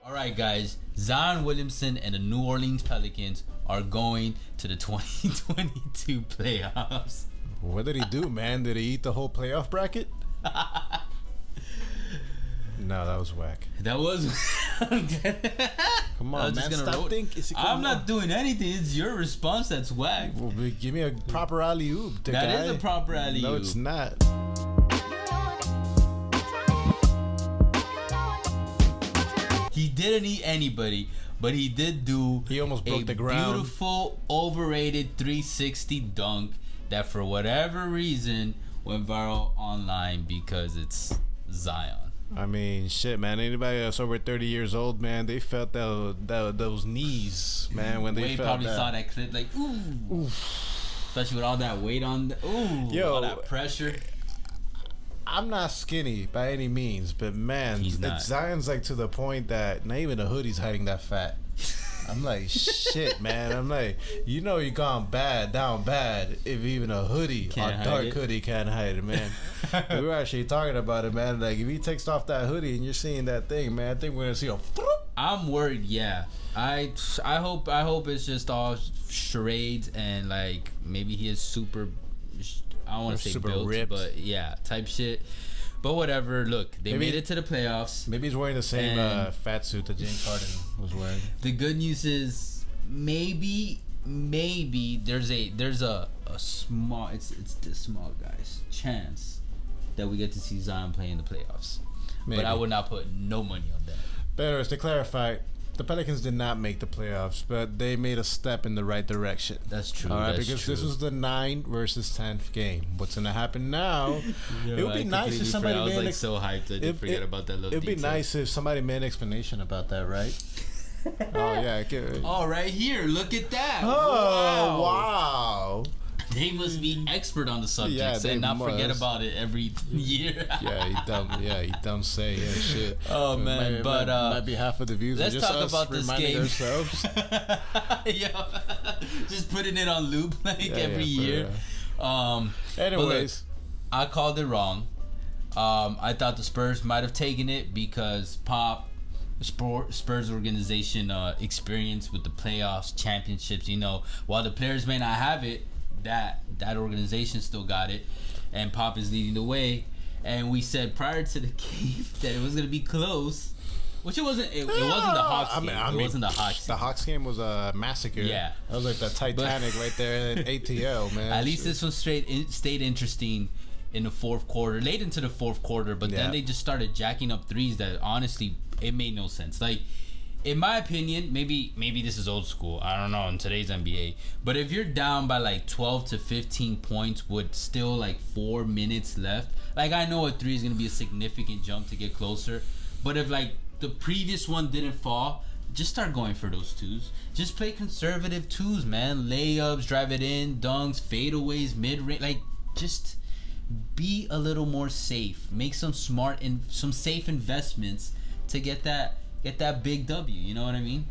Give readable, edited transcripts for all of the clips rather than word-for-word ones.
All right, guys. Zion Williamson and the New Orleans Pelicans are going to the 2022 playoffs. What did he do, man? Did he eat the whole playoff bracket? No, that was whack. That was. Come on, man. Stop thinking. I'm not doing anything. It's your response that's whack. Well, give me a proper alley-oop. That is a proper alley-oop. No, it's not. He didn't eat anybody, but he did do. He almost broke the ground. Beautiful, overrated 360 dunk that, for whatever reason, went viral online because it's Zion. I mean, shit, man. Anybody that's over 30 years old, man, they felt those knees, man, when they Wade felt probably that. saw that clip, like, ooh. Especially with all that weight on, all that pressure. I'm not skinny by any means, but man, Zion's like to the point that not even a hoodie's hiding that fat. I'm like, shit, man. I'm like, you're gone down bad if even a hoodie, a dark hoodie can't hide it, man. We were actually talking about it, man. Like, if he takes off that hoodie and you're seeing that thing, man, I think we're gonna see a. I'm worried. Yeah, I hope it's just all charades and like maybe he is super. I don't want to say super built, ripped, but yeah, type shit. But whatever. Look, they made it to the playoffs. Maybe he's wearing the same fat suit that James Harden was wearing. The good news is maybe there's a small it's this small, guys, chance that we get to see Zion play in the playoffs. Maybe. But I would not put no money on that. Better is to clarify. The Pelicans did not make the playoffs, but they made a step in the right direction. That's true. All right, because this was the 9 versus 10th game. What's going to happen now? It would be nice if somebody made. I was so hyped I did forget about that little detail. It'd be nice if somebody made an explanation about that, right? Oh yeah. Oh, right here. Look at that. Oh wow. They must be expert on the subject and not forget about it every year. he don't say shit. Oh man, but might be half of the views. Let's just talk us about this game. Ourselves. Just putting it on loop every year. Anyways, look, I called it wrong. I thought the Spurs might have taken it because Spurs organization experience with the playoffs, championships. While the players may not have it, that organization still got it, and Pop is leading the way. And we said prior to the game that it was gonna be close, which it wasn't. It wasn't the Hawks game. It wasn't the Hawks. The Hawks game was a massacre. Yeah, that was like the Titanic right there in ATL, man. At least this one stayed interesting in the fourth quarter, late into the fourth quarter. But then they just started jacking up threes that honestly it made no sense. Like, in my opinion, maybe this is old school. I don't know in today's NBA. But if you're down by like 12 to 15 points with still like 4 minutes left, like I know a 3 is gonna be a significant jump to get closer. But if like the previous one didn't fall, just start going for those 2s. Just play conservative 2s, man. Layups, drive it in, dunks, fadeaways, mid-range. Like, just be a little more safe. Make some smart and some safe investments to get that big W. You know what I mean?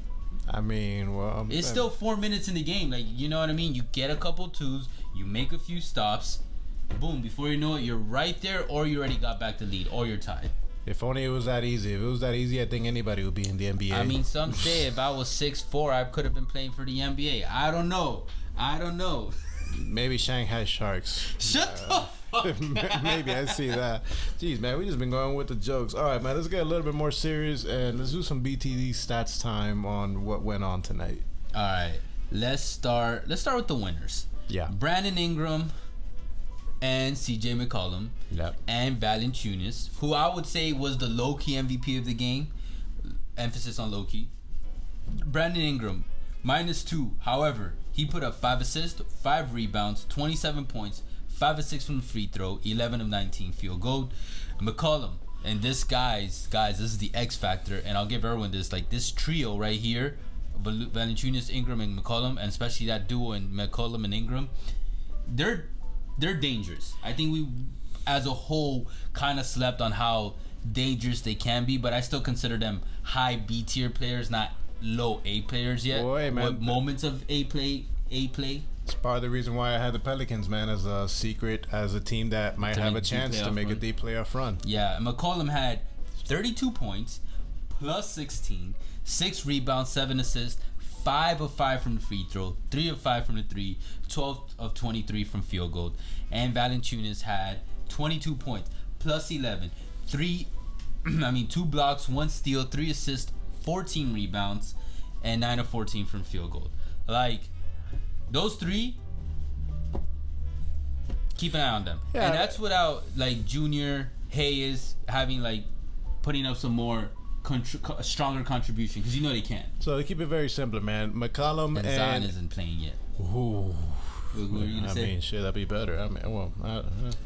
I mean, well, it's still 4 minutes in the game. Like, you know what I mean? You get a couple 2s, you make a few stops, boom. Before you know it, you're right there, or you already got back to lead, or you're tied. If only it was that easy. If it was that easy, I think anybody would be in the NBA. I mean, some say if I was 6'4", I could have been playing for the NBA. I don't know. Maybe Shanghai Sharks. Shut the fuck. Maybe I see that. Jeez, man, we just been going with the jokes. All right, man, let's get a little bit more serious and let's do some BTD stats time on what went on tonight. All right, let's start with the winners. Yeah, Brandon Ingram and CJ McCollum. Yep. And Valanciunas, who I would say was the low-key MVP of the game. Emphasis on low-key. Brandon Ingram, -2. However, he put up 5 assists, 5 rebounds, 27 points, 5 of 6 from the free throw, 11 of 19 field goal. McCollum, and this guys, this is the X factor, and I'll give everyone this, like this trio right here, Valanciunas, Ingram, and McCollum, and especially that duo in McCollum and Ingram, they're dangerous. I think we, as a whole, kind of slept on how dangerous they can be, but I still consider them high B tier players, not low A players yet. Boy, man, with moments of A play. It's part of the reason why I had the Pelicans, man, as a secret, as a team that might have a chance to make a deep playoff run. Yeah, McCollum had 32 points, plus 16, 6 rebounds, 7 assists, 5 of 5 from the free throw, 3 of 5 from the 3, 12 of 23 from field goal. And Valanciunas had 22 points, plus 11, 2 blocks, 1 steal, 3 assists, 14 rebounds, and 9 of 14 from field goal. Like, those 3, keep an eye on them. Yeah, and that's without, like, Junior Hayes having, like, putting up some more stronger contribution, because you know they can't. So to keep it very simple, man, McCollum and Zion isn't playing yet. Ooh. What were you gonna say? I mean, shit, that'd be better.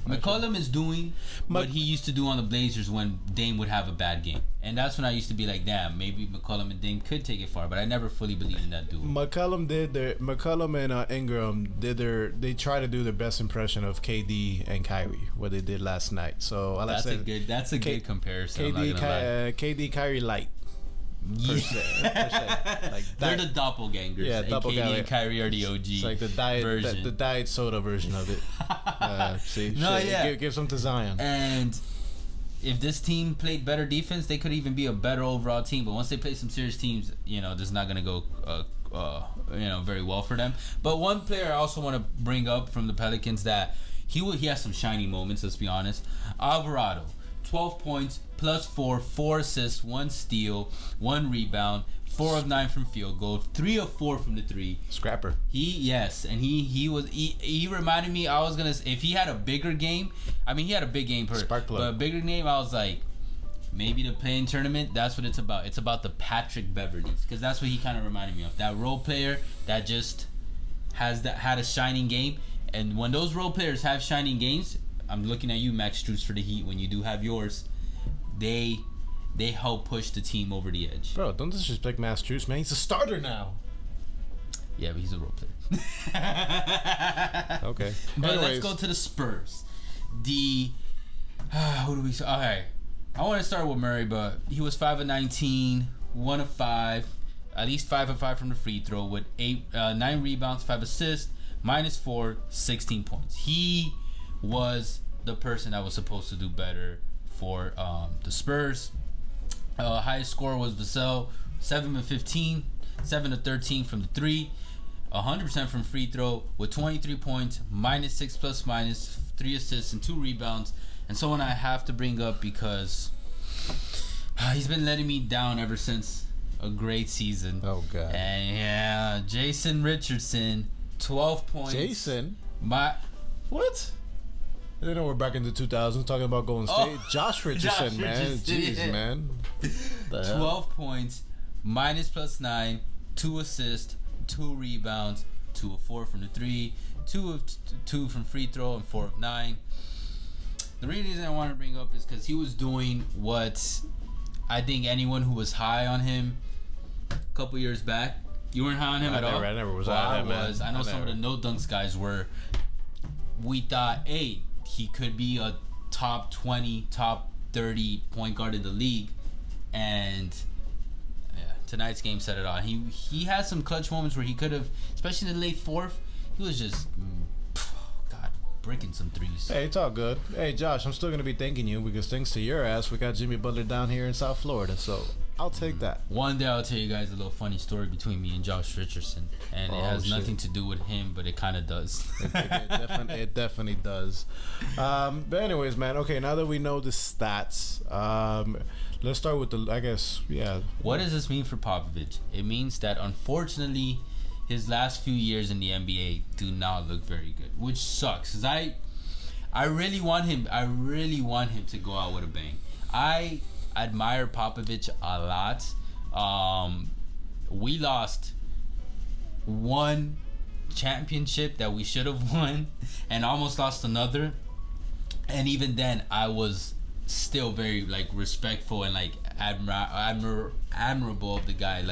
McCollum is doing what he used to do on the Blazers when Dame would have a bad game, and that's when I used to be like, damn, maybe McCollum and Dame could take it far, but I never fully believed in that duo. McCollum and Ingram they try to do their best impression of KD and Kyrie, what they did last night. So that's a good comparison. KD Kyrie light. Per se. Like they're the doppelgangers. Yeah, KD and Kyrie are the OG. It's like the diet version. The diet soda version of it. See, no, shit, yeah. Give some to Zion. And if this team played better defense, they could even be a better overall team. But once they play some serious teams, this is not going to go, very well for them. But one player I also want to bring up from the Pelicans that he has some shiny moments. Let's be honest. Alvarado. 12 points, plus 4 assists, 1 steal, 1 rebound, 4 of 9 from field goal, 3 of 4 from the 3. Scrapper. He reminded me, I was gonna, if he had a bigger game, he had a big game but a bigger game, I was like, maybe the play-in tournament, that's what it's about. It's about the Patrick Beverleys, because that's what he kind of reminded me of. That role player that just had a shining game, and when those role players have shining games, I'm looking at you, Max Strus, for the Heat. When you do have yours, they help push the team over the edge. Bro, don't disrespect Max Strus, man. He's a starter now. Yeah, but he's a role player. Okay. But let's go to the Spurs. Who do we say? All right. I want to start with Murray, but he was 5 of 19, 1 of 5, at least 5 of 5 from the free throw with 9 rebounds, 5 assists, -4, 16 points. He was the person that was supposed to do better for the Spurs. Highest score was Vassell, 7 of 15, 7 of 13 from the 3, 100% from free throw with 23 points, -6 plus minus, 3 assists and 2 rebounds. And someone I have to bring up because he's been letting me down ever since a great season. Oh, God. And yeah, Jason Richardson, 12 points. Jason? What? You know, we're back in the 2000s talking about Golden State. Josh Richardson, man. Jeez, man. 12 points, -+9, 2 assists, 2 rebounds, 2 of 4 from the 3, 2 of 2 from free throw, and 4 of 9. The reason I want to bring up is because he was doing what I think anyone who was high on him a couple years back. You weren't high on him at all? I never was high on him, man. I know some of the No Dunks guys were. We thought, hey, he could be a top 20, top 30 point guard in the league. And tonight's game said it all. He had some clutch moments where he could have, especially in the late fourth, he was just, breaking some threes. Hey, it's all good. Hey, Josh, I'm still going to be thanking you because thanks to your ass, we got Jimmy Butler down here in South Florida. So I'll take that. One day I'll tell you guys a little funny story between me and Josh Richardson. And it has nothing to do with him, but it kind of does. It definitely does. But anyways, man, okay, now that we know the stats, let's start with What does this mean for Popovich? It means that, unfortunately, his last few years in the NBA do not look very good, which sucks. Cause I really want him. I really want him to go out with a bang. I admire Popovich a lot. We lost one championship that we should have won, and almost lost another. And even then, I was still very respectful and admirable of the guy.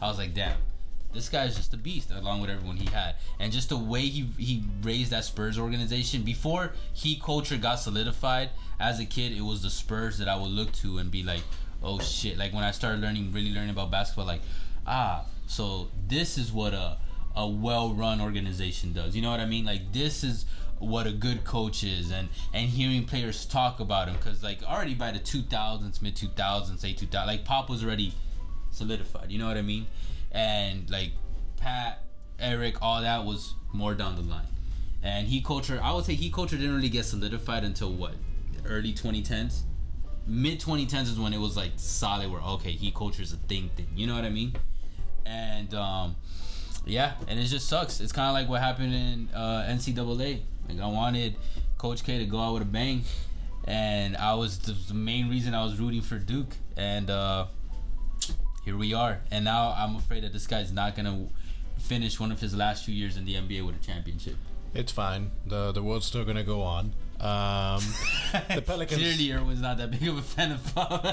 I was like, damn. This guy's just a beast, along with everyone he had. And just the way he raised that Spurs organization. Before culture got solidified, as a kid, it was the Spurs that I would look to and be like, oh shit. When I started really learning about basketball, so this is what a well-run organization does. You know what I mean? This is what a good coach is, and hearing players talk about him, because like already by the 2000s, mid 2000s, say 2000, like Pop was already solidified. You know what I mean? And like Pat, Eric, all that was more down the line. And Heat culture, I would say Heat culture didn't really get solidified until what, early 2010s. Mid 2010s is when it was like solid, where okay, Heat culture is a thing. You know what I mean? And yeah, and it just sucks. It's kind of like what happened in NCAA. Like I wanted Coach K to go out with a bang, and I was the main reason I was rooting for Duke. And here we are. And now I'm afraid that this guy's not gonna finish one of his last few years in the NBA with a championship. It's fine. The world's still gonna go on. The Pelicans. Clearly, Erwin's not that big of a fan of Pop.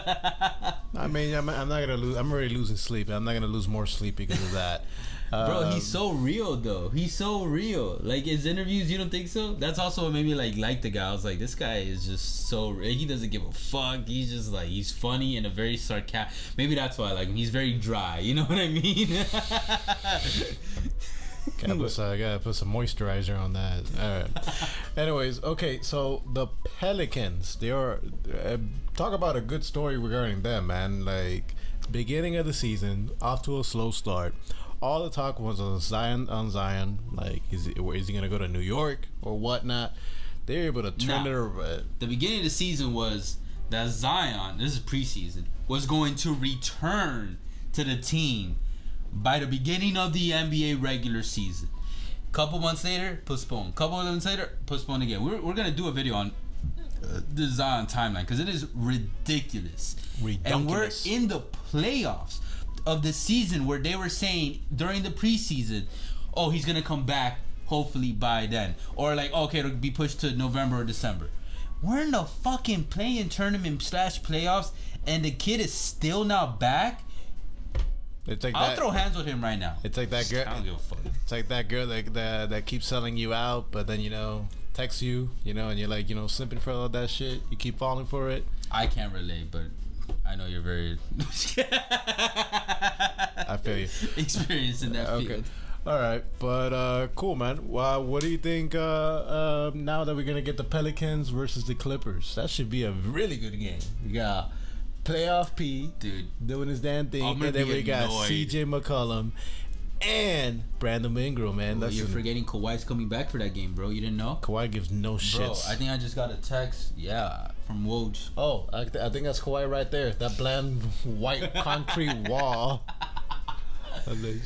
I mean, I'm not gonna lose. I'm already losing sleep. I'm not gonna lose more sleep because of that. Bro, he's so real though. He's so real. Like his interviews, you don't think so? That's also what made me like the guy. I was like, this guy is just so real. He doesn't give a fuck. He's just like, he's funny and a very sarcastic. Maybe that's why I like him. He's very dry. You know what I mean? Gotta put some moisturizer on that. All right. Anyways, okay. So the Pelicans, they are talk about a good story regarding them, man. Like beginning of the season, off to a slow start. All the talk was on Zion. Like, is he gonna go to New York or whatnot? They were able to turn it around. The beginning of the season was that Zion, this is preseason, was going to return to the team by the beginning of the NBA regular season. Couple months later, postpone. Couple months later, postpone again. We're gonna do a video on the Zion timeline because it is ridiculous. And we're in the playoffs of the season where they were saying during the preseason, oh, he's gonna come back hopefully by then, or like, okay, it'll be pushed to November or December. We're in the fucking play-in tournament / playoffs, and the kid is still not back. It's like I'll throw hands with him right now. It's like that girl. I don't give a fuck. It's like that girl that keeps selling you out, but then texts you, and you're like, simping for all that shit. You keep falling for it. I can't relate, but I know you're very I feel you. Experienced in that field. All right, but cool, man. What do you think now that we're gonna get the Pelicans versus the Clippers? That should be a really good game. We got playoff P, dude, doing his damn thing, and then we got CJ McCollum and Brandon Ingram, man. Well, you're forgetting Kawhi's coming back for that game, bro. You didn't know? Kawhi gives no shits. Bro, I think I just got a text. Yeah, from Woj. Oh, I think that's Kawhi right there. That bland white concrete wall. The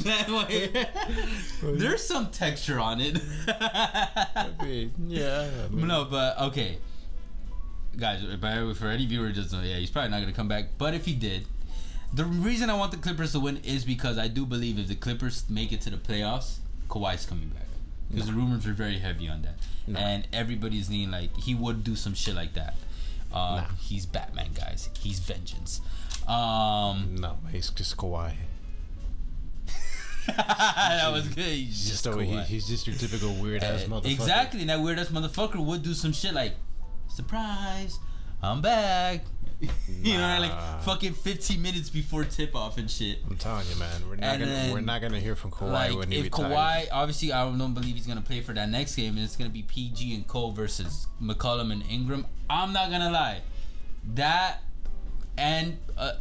bland white. There's some texture on it. Yeah. No, but okay. Guys, for any viewer, just he's probably not going to come back. But if he did, the reason I want the Clippers to win is because I do believe if the Clippers make it to the playoffs, Kawhi's coming back. Because the rumors are very heavy on that. And everybody's needing, like, he would do some shit like that. He's Batman, guys. He's vengeance. No, he's just Kawhi. That was good. He's just Kawhi. He's just your typical weird-ass motherfucker. Exactly. And that weird-ass motherfucker would do some shit like, surprise, I'm back. You know, like fucking 15 minutes before tip-off and shit. I'm telling you, man. We're not gonna hear from Kawhi like, when he retires. If Kawhi, obviously, I don't believe he's gonna play for that next game, and it's gonna be PG and Cole versus McCollum and Ingram. I'm not gonna lie, that and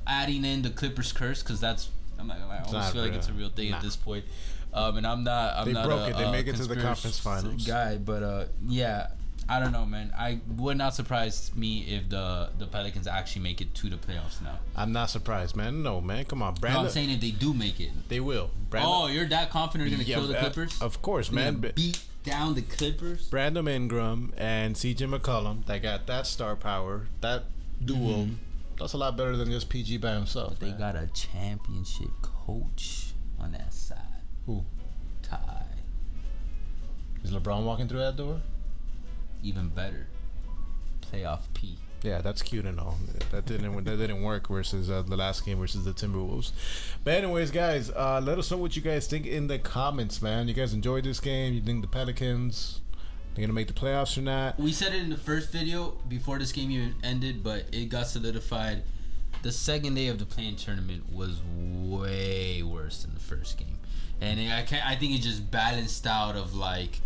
adding in the Clippers curse, because that's, I'm not gonna lie, I almost feel like it's a real thing at this point. And I'm not. They broke it. They make it to the conference finals, guy. But yeah. I don't know, man. I would not surprise me if the Pelicans actually make it to the playoffs now. I'm not surprised, man. No, man. Come on, Brandon. No, I'm saying if they do make it. They will. Brandon, oh, you're that confident they're going to kill the Clippers? Of course, man. Beat down the Clippers? Brandon Ingram and CJ McCollum, they got that star power, that duo. Mm-hmm. That's a lot better than just PG by himself. But they got a championship coach on that side. Who? Ty. Is LeBron walking through that door? Even better, playoff P. Yeah, that's cute and all. That didn't work versus the last game versus the Timberwolves. But anyways, guys, let us know what you guys think in the comments, man. You guys enjoyed this game? You think the Pelicans they're gonna make the playoffs or not? We said it in the first video before this game even ended, but it got solidified. The second day of the play-in tournament was way worse than the first game, and I think it just balanced out of like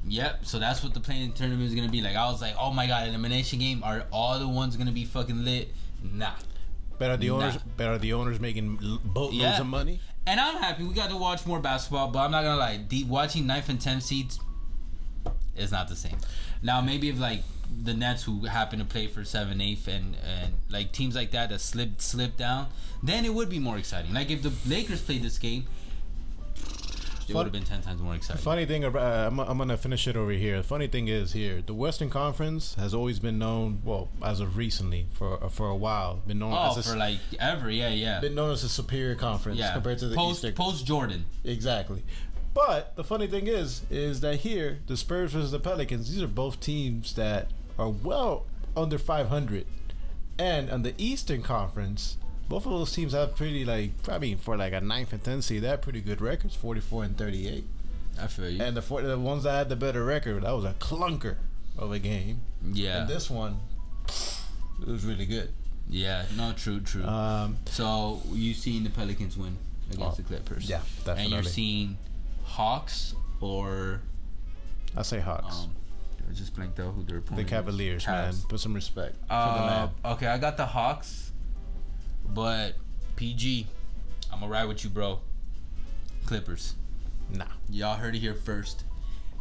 Yep. So that's what the playing tournament is gonna be like. I was like, oh my god, elimination game. Are all the ones gonna be fucking lit? Nah. Better the owners making boatloads of money. And I'm happy we got to watch more basketball, but I'm not gonna lie, watching 9th and 10th seeds is not the same. Now maybe if like the Nets who happen to play for 7th, 8th, and like teams like that slip down, then it would be more exciting. Like if the Lakers played this game, it would have been 10 times more exciting. Funny thing about I'm gonna finish it over here. The funny thing is here, the Western Conference has always been known, well, as of recently, for a while, been known as for like ever, been known as a superior conference compared to the Eastern. Post Jordan. Exactly. But the funny thing is that here, the Spurs versus the Pelicans, these are both teams that are well under 500, and on the Eastern Conference, both of those teams have pretty, like, I mean, for like a 9th and 10th seed, they have pretty good records, 44 and 38. I feel you. And the ones that had the better record, that was a clunker of a game. Yeah. And this one, it was really good. Yeah, no, true. So you seen the Pelicans win against the Clippers? Yeah, definitely. And you're seeing Hawks or? I say Hawks. I just blanked out who their opponent. The Cavaliers, Cavs. man. Put some respect for the man. Okay, I got the Hawks. But PG, I'm gonna ride with you, bro. Clippers. Nah. Y'all heard it here first.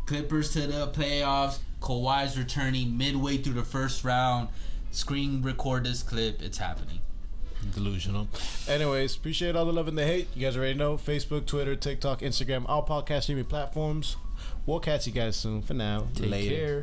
Clippers to the playoffs. Kawhi's returning midway through the first round. Screen record this clip. It's happening. Delusional. Anyways, appreciate all the love and the hate. You guys already know. Facebook, Twitter, TikTok, Instagram, all podcast streaming platforms. We'll catch you guys soon. For now, Take care.